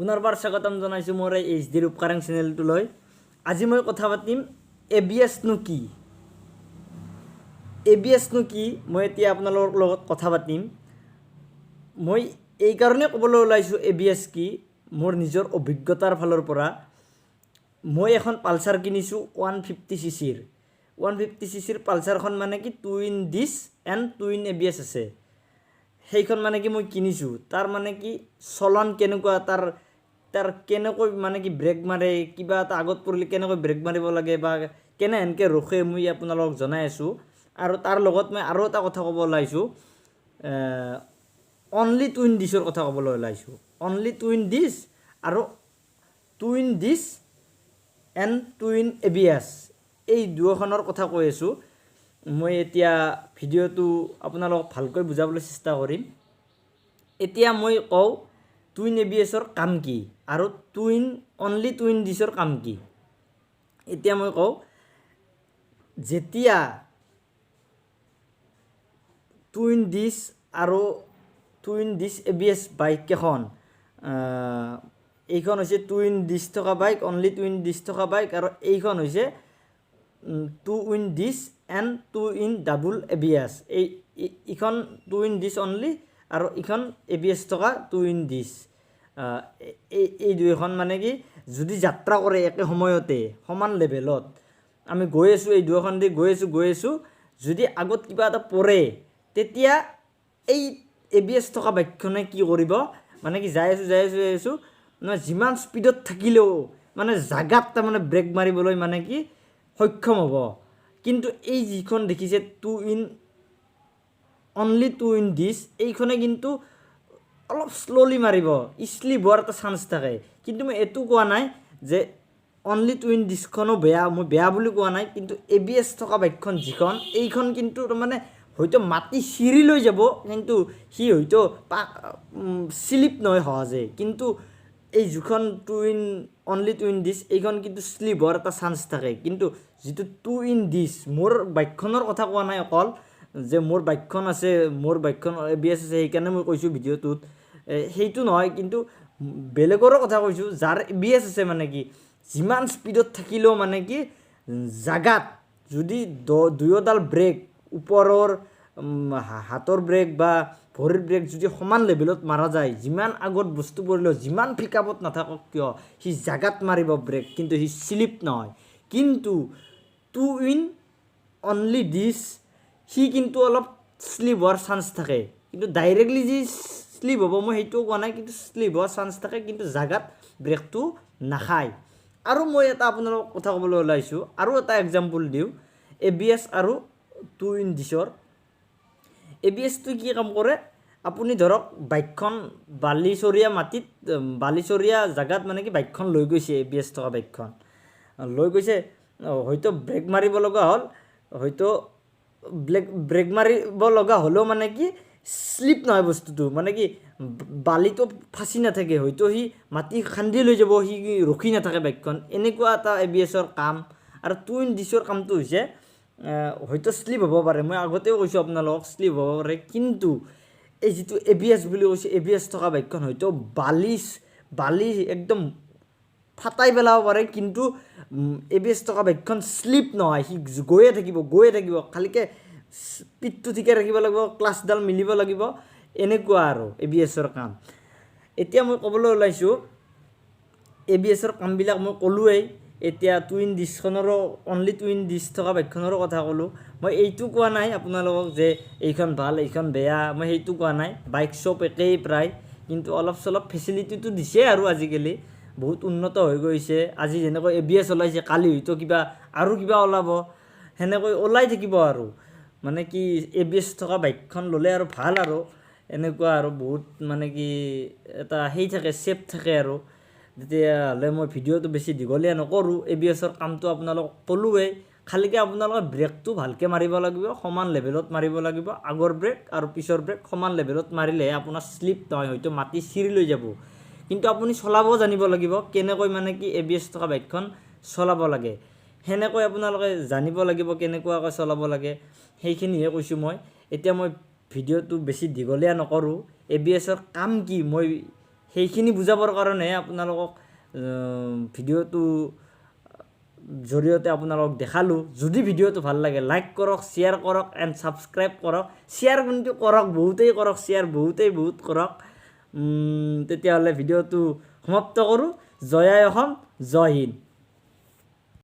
পুনৰবাৰ স্বাগতম জনাইছোঁ মোৰ এই এইচ ডি ৰূপকাৰাং চেনেলটোলৈ। আজি মই কথা পাতিম ABSনো কি। ABSনো কি মই এতিয়া আপোনালোকৰ লগত কথা পাতিম। মই এই কাৰণে ক'বলৈ ওলাইছোঁ ABS কি, মোৰ নিজৰ অভিজ্ঞতাৰ ফালৰ পৰা। মই এখন পালচাৰ কিনিছোঁ 150cc-ৰ 150cc-ৰ পালচাৰখন মানে কি 2 in dish and 2 in ABS আছে। সেইখন মানে কি মই কিনিছোঁ, তাৰ মানে কি চলন কেনেকুৱা, তাৰ কেনেকৈ মানে কি ব্ৰেক মাৰে, কিবা এটা আগত পৰিলে কেনেকৈ ব্ৰেক মাৰিব লাগে বা কেনেহেনকৈ ৰখে মই আপোনালোকক জনাই আছোঁ। আৰু তাৰ লগত মই আৰু এটা কথা ক'ব ওলাইছোঁ, অনলি 2 in ডিছৰ কথা ক'বলৈ ওলাইছোঁ। অনলি 2 in ডিছ আৰু 2 in dish and 2 in ABS, এই দুয়োখনৰ কথা কৈ আছোঁ। মই এতিয়া ভিডিঅ'টো আপোনালোকক ভালকৈ বুজাবলৈ চেষ্টা কৰিম। এতিয়া মই কওঁ 2 in ABSৰ কাম কি আৰু অনলি 2 in ডিছৰ কাম কি। এতিয়া মই কওঁ, যেতিয়া 2 in ডিছ আৰু 2 in ডিছ ABS বাইককেইখন, এইখন হৈছে 2 in ডিছ থকা বাইক, অনলি 2 in ডিছ থকা বাইক, আৰু এইখন হৈছে 2 in dish and 2 in double ABS। এইখন 2 in ডিছ অনলি আৰু এইখন ABS থকা 2 in ডিছ। এই দুয়োখন মানে কি যদি যাত্ৰা কৰে একে সময়তে সমান লেভেলত, আমি গৈ আছোঁ, এই দুয়োখন দি গৈ আছোঁ, যদি আগত কিবা এটা পৰে তেতিয়া এই ABS থকা বাইকখনে কি কৰিব, মানে কি যাই আছোঁ মানে যিমান স্পীডত থাকিলেও মানে জাগাত তাৰমানে ব্ৰেক মাৰিবলৈ মানে কি সক্ষম হ'ব। কিন্তু এই যিখন দেখিছে অনলি 2 in ডিছ, এইখনে কিন্তু অলপ শ্ল'লি মাৰিব, শ্লিপ হোৱাৰ এটা চান্স থাকে। কিন্তু মই এইটো কোৱা নাই যে অনলি 2 in ডিছখনো বেয়া, মই বেয়া বুলি কোৱা নাই। কিন্তু ABS থকা বাইকখন যিখন, এইখন কিন্তু তাৰমানে হয়তো মাটি চিৰি লৈ যাব, কিন্তু সি হয়তো শ্লিপ নহয় সহজে। কিন্তু এই যিখন অনলি 2 in ডিছ, এইখন কিন্তু শ্লিপ হোৱাৰ এটা চান্স থাকে। কিন্তু যিটো 2 in ডিছ, মোৰ বাইকখনৰ কথা কোৱা নাই অকল যে মোৰ বাইকখন আছে, মোৰ বাইকখন ABS আছে সেইকাৰণে মই কৈছোঁ ভিডিঅ'টোত, সেইটো নহয়। কিন্তু বেলেগৰো কথা কৈছোঁ যাৰ ABS আছে, মানে কি যিমান স্পীডত থাকিলেও মানে কি জাগাত যদি দুয়োডাল ব্ৰেক, ওপৰৰ হাতৰ ব্ৰেক বা ভৰিৰ ব্ৰেক যদি সমান লেভেলত মাৰা যায়, যিমান আগত বস্তু পৰিলেও যিমান পিকআপত নাথাকক কিয় সি জাগাত মাৰিব ব্ৰেক, কিন্তু সি শ্লিপ নহয়। কিন্তু 2 in অনলি ডিছ, সি কিন্তু অলপ শ্লিপ হোৱাৰ চান্স থাকে। কিন্তু ডাইৰেক্টলি যি শ্লিপ হ'ব মই সেইটোও কোৱা নাই, কিন্তু শ্লিপ হোৱাৰ চান্স থাকে, কিন্তু জাগাত ব্ৰেকটো নাখায়। আৰু মই এটা আপোনালোকক কথা ক'বলৈ ওলাইছোঁ, আৰু এটা এক্সাম্পল দিওঁ ABS আৰু 2 in ডিছৰ। ABSটো কি কাম কৰে, আপুনি ধৰক বাইকখন বালিচৰীয়া মাটিত, বালিচৰীয়া জাগাত মানে কি বাইকখন লৈ গৈছে, ABS থকা বাইকখন লৈ গৈছে, হয়তো ব্ৰেক মাৰিব লগা হ'ল, হয়তো ব্ৰেক মাৰিব লগা হ'লেও মানে কি শ্লিপ নহয় বস্তুটো, মানে কি বালিটো ফাঁচি নাথাকে, হয়তো সি মাটি খান্দি লৈ যাব, সি ৰখি নাথাকে বাইকখন। এনেকুৱা এটা ABSৰ কাম। আৰু 2 in ডিছৰ কামটো হৈছে, হয়তো শ্লিপ হ'ব পাৰে, মই আগতেও কৈছোঁ আপোনালোকক শ্লিপ হ'ব পাৰে, কিন্তু এই যিটো ABS বুলি কৈছে, ABS থকা বাইকখন হয়তো বালি একদম ফাটাই পেলাব পাৰে, কিন্তু ABS থকা বাইকখন শ্লিপ নহয়, সি গৈয়ে থাকিব। খালিকৈ স্পীডটো ঠিকে ৰাখিব লাগিব, ক্লাছডাল মিলিব লাগিব, এনেকুৱা আৰু ABSৰ কাম। এতিয়া মই ক'বলৈ ওলাইছোঁ ABSৰ কামবিলাক মই ক'লোৱেই। এতিয়া 2 in ডিছখনৰো, অনলি 2 in ডিছ থকা বাইকখনৰো কথা ক'লোঁ। মই এইটো কোৱা নাই আপোনালোকক যে এইখন ভাল এইখন বেয়া, মই সেইটো কোৱা নাই। বাইক চব একেই প্ৰায়, কিন্তু অলপ চলপ ফেচিলিটিটো দিছে আৰু আজিকালি বহুত উন্নত হৈ গৈছে। আজি যেনেকৈ ABS ওলাইছে, কালি হয়তো আৰু কিবা ওলাব, সেনেকৈ ওলাই থাকিব। আৰু মানে কি ABS থকা বাইকখন ল'লে আৰু ভাল, আৰু এনেকুৱা আৰু বহুত মানে কি এটা থাকে, ছেফ থাকে। আৰু তেতিয়াহ'লে মই ভিডিঅ'টো বেছি দীঘলীয়া নকৰোঁ, ABSৰ কামটো আপোনালোকক ক'লোৱেই। খালিকৈ আপোনালোকে ব্ৰেকটো ভালকৈ মাৰিব লাগিব, সমান লেভেলত মাৰিব লাগিব। আগৰ ব্ৰেক আৰু পিছৰ ব্ৰেক সমান লেভেলত মাৰিলেহে আপোনাৰ শ্লিপ নহয়, হয়তো মাটি চিৰি লৈ যাব। কিন্তু আপুনি চলাব জানিব লাগিব, কেনেকৈ মানে কি ABS থকা বাইকখন চলাব লাগে, সেনেকৈ আপোনালোকে জানিব লাগিব কেনেকুৱাকৈ চলাব লাগে। সেইখিনিহে কৈছোঁ মই। এতিয়া মই ভিডিঅ'টো বেছি দীঘলীয়া নকৰোঁ, ABSৰ কাম কি মই সেইখিনি বুজাবৰ কাৰণে আপোনালোকক ভিডিঅ'টো জৰিয়তে আপোনালোকক দেখালোঁ। যদি ভিডিঅ'টো ভাল লাগে লাইক কৰক, শ্বেয়াৰ কৰক এণ্ড ছাবস্ক্ৰাইব কৰক। শ্বেয়াৰ কিন্তু কৰক, বহুতেই কৰক শ্বেয়াৰ, বহুত কৰক। তেতিয়াহ'লে ভিডিঅ'টো সমাপ্ত কৰোঁ। জয় আই অসম, জয় হিন্দ।